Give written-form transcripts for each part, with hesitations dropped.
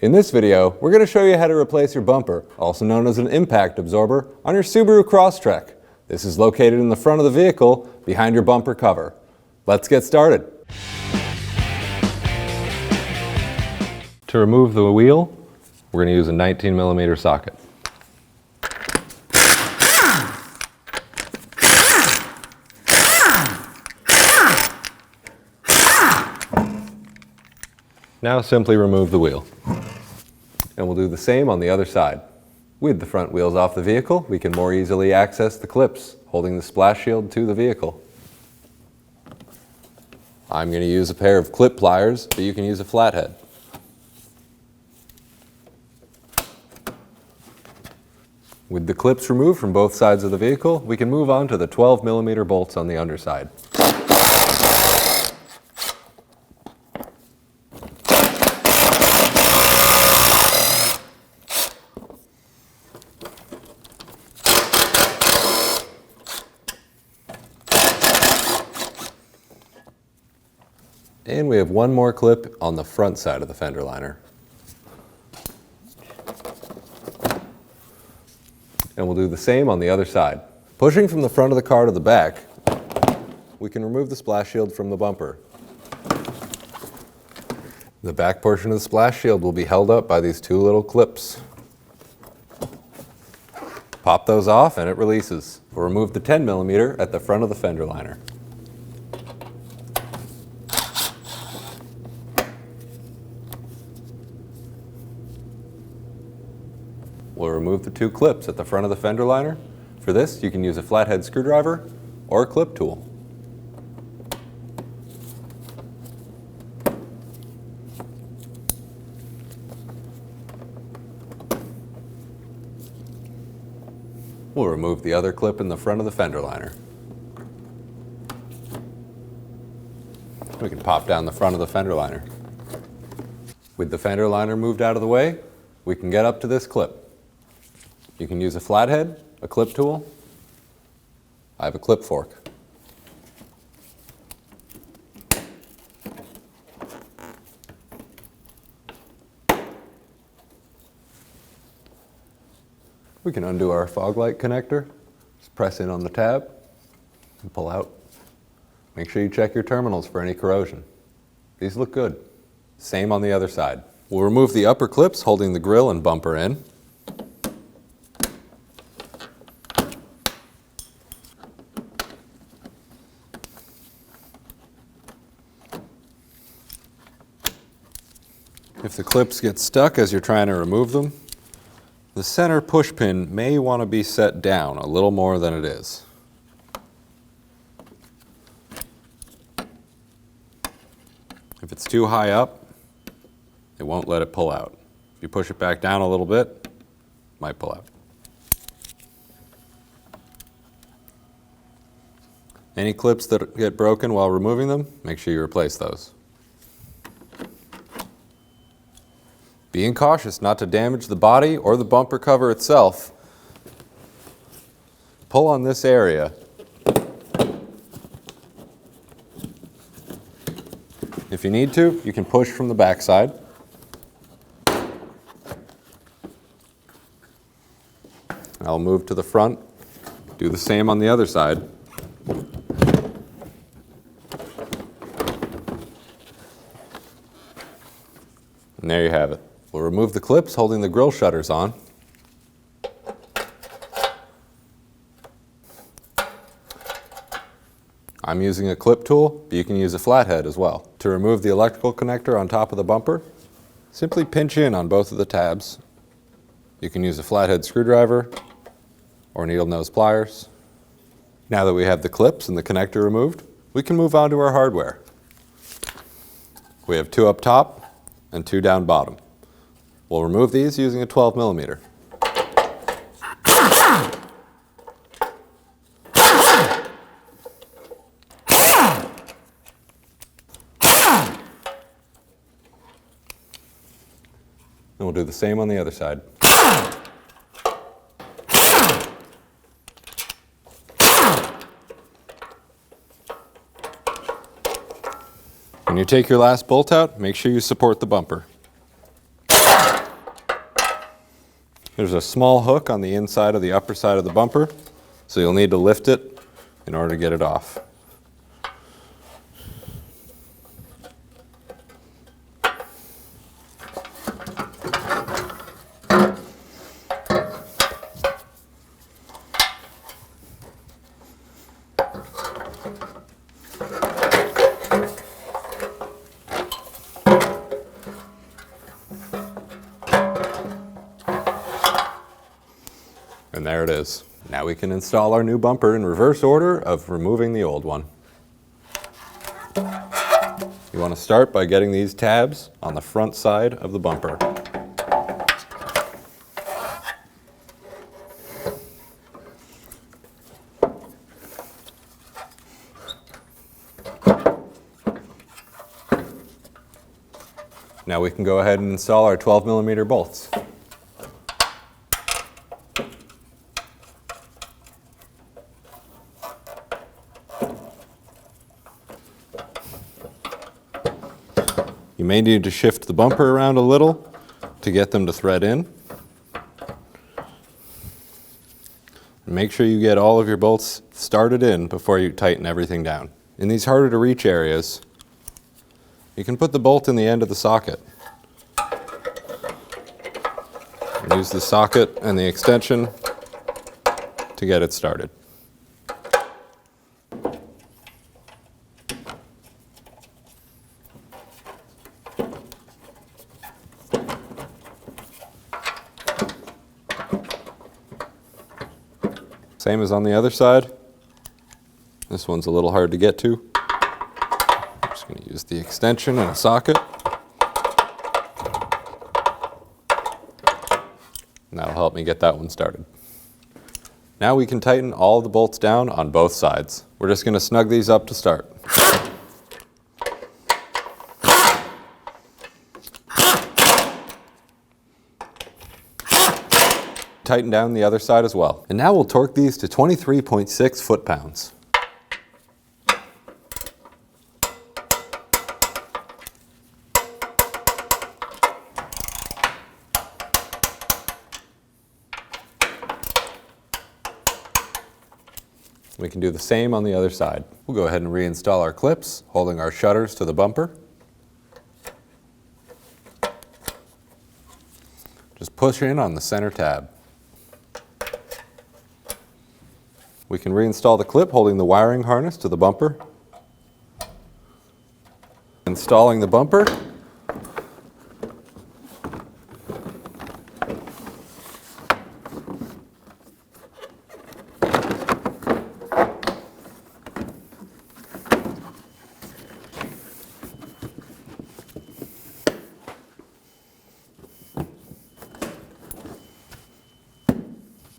In this video, we're going to show you how to replace your bumper, also known as an impact absorber, on your Subaru Crosstrek. This is located in the front of the vehicle, behind your bumper cover. Let's get started. To remove the wheel, we're going to use a 19mm socket. Now simply remove the wheel. And we'll do the same on the other side. With the front wheels off the vehicle, we can more easily access the clips holding the splash shield to the vehicle. I'm going to use a pair of clip pliers, but you can use a flathead. With the clips removed from both sides of the vehicle, we can move on to the 12mm bolts on the underside. And we have one more clip on the front side of the fender liner. And we'll do the same on the other side. Pushing from the front of the car to the back, we can remove the splash shield from the bumper. The back portion of the splash shield will be held up by these two little clips. Pop those off and it releases. We'll remove the 10mm at the front of the fender liner. We'll remove the two clips at the front of the fender liner. For this, you can use a flathead screwdriver or a clip tool. We'll remove the other clip in the front of the fender liner. We can pop down the front of the fender liner. With the fender liner moved out of the way, we can get up to this clip. You can use a flathead, a clip tool. I have a clip fork. We can undo our fog light connector. Just press in on the tab and pull out. Make sure you check your terminals for any corrosion. These look good. Same on the other side. We'll remove the upper clips holding the grille and bumper in. If the clips get stuck as you're trying to remove them, the center push pin may want to be set down a little more than it is. If it's too high up, it won't let it pull out. If you push it back down a little bit, it might pull out. Any clips that get broken while removing them, make sure you replace those. Being cautious not to damage the body or the bumper cover itself, pull on this area. If you need to, you can push from the back side. I'll move to the front, do the same on the other side. And there you have it. We'll remove the clips holding the grille shutters on. I'm using a clip tool, but you can use a flathead as well. To remove the electrical connector on top of the bumper, simply pinch in on both of the tabs. You can use a flathead screwdriver or needle nose pliers. Now that we have the clips and the connector removed, we can move on to our hardware. We have two up top and two down bottom. We'll remove these using a 12mm. And we'll do the same on the other side. When you take your last bolt out, make sure you support the bumper. There's a small hook on the inside of the upper side of the bumper, so you'll need to lift it in order to get it off. And there it is. Now we can install our new bumper in reverse order of removing the old one. You want to start by getting these tabs on the front side of the bumper. Now we can go ahead and install our 12mm bolts. You may need to shift the bumper around a little to get them to thread in. And make sure you get all of your bolts started in before you tighten everything down. In these harder to reach areas, you can put the bolt in the end of the socket. And use the socket and the extension to get it started. Same as on the other side. This one's a little hard to get to. I'm just going to use the extension and a socket. And that'll help me get that one started. Now we can tighten all the bolts down on both sides. We're just going to snug these up to start. Tighten down the other side as well. And now we'll torque these to 23.6 foot-pounds. We can do the same on the other side. We'll go ahead and reinstall our clips, holding our shutters to the bumper. Just push in on the center tab. We can reinstall the clip holding the wiring harness to the bumper. Installing the bumper.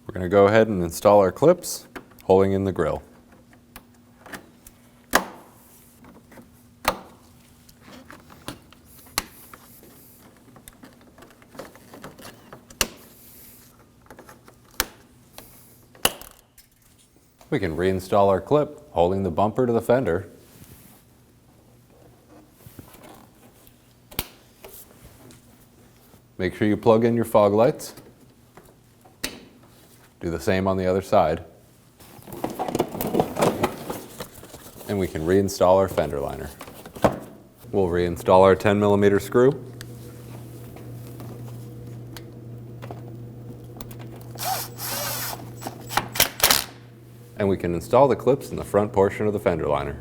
We're going to go ahead and install our clips, holding in the grill. We can reinstall our clip, holding the bumper to the fender. Make sure you plug in your fog lights. Do the same on the other side. And we can reinstall our fender liner. We'll reinstall our 10mm screw. And we can install the clips in the front portion of the fender liner.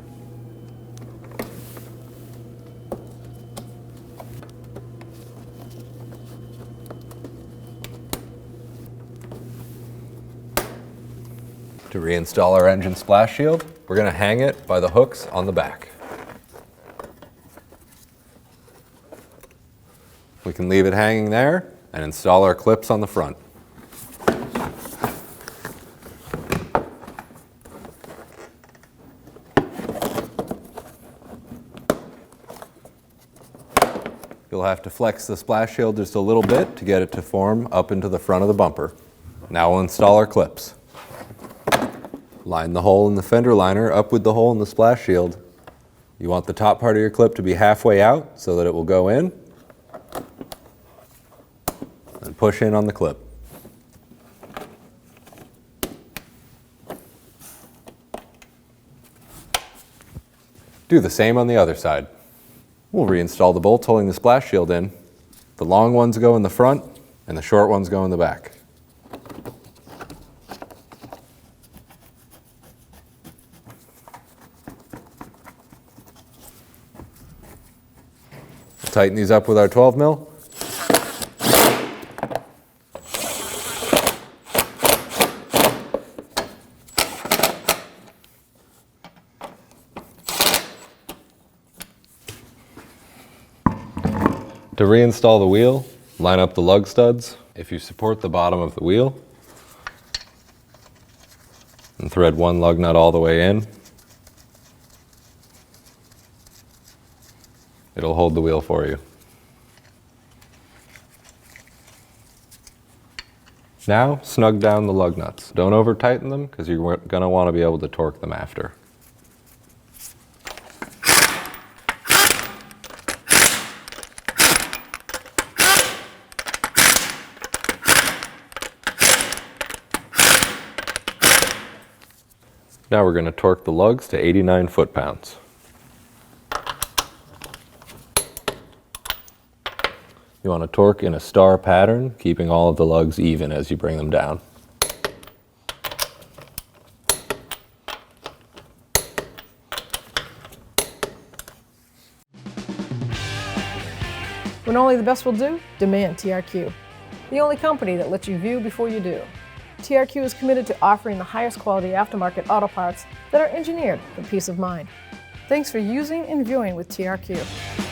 To reinstall our engine splash shield, we're going to hang it by the hooks on the back. We can leave it hanging there and install our clips on the front. You'll have to flex the splash shield just a little bit to get it to form up into the front of the bumper. Now we'll install our clips. Line the hole in the fender liner up with the hole in the splash shield. You want the top part of your clip to be halfway out so that it will go in. And push in on the clip. Do the same on the other side. We'll reinstall the bolts holding the splash shield in. The long ones go in the front and the short ones go in the back. Tighten these up with our 12 mil. To reinstall the wheel, line up the lug studs. If you support the bottom of the wheel, and thread one lug nut all the way in, it'll hold the wheel for you. Now, snug down the lug nuts. Don't over tighten them because you're going to want to be able to torque them after. Now we're going to torque the lugs to 89 foot-pounds. You want to torque in a star pattern, keeping all of the lugs even as you bring them down. When only the best will do, demand TRQ. The only company that lets you view before you do. TRQ is committed to offering the highest quality aftermarket auto parts that are engineered for peace of mind. Thanks for using and viewing with TRQ.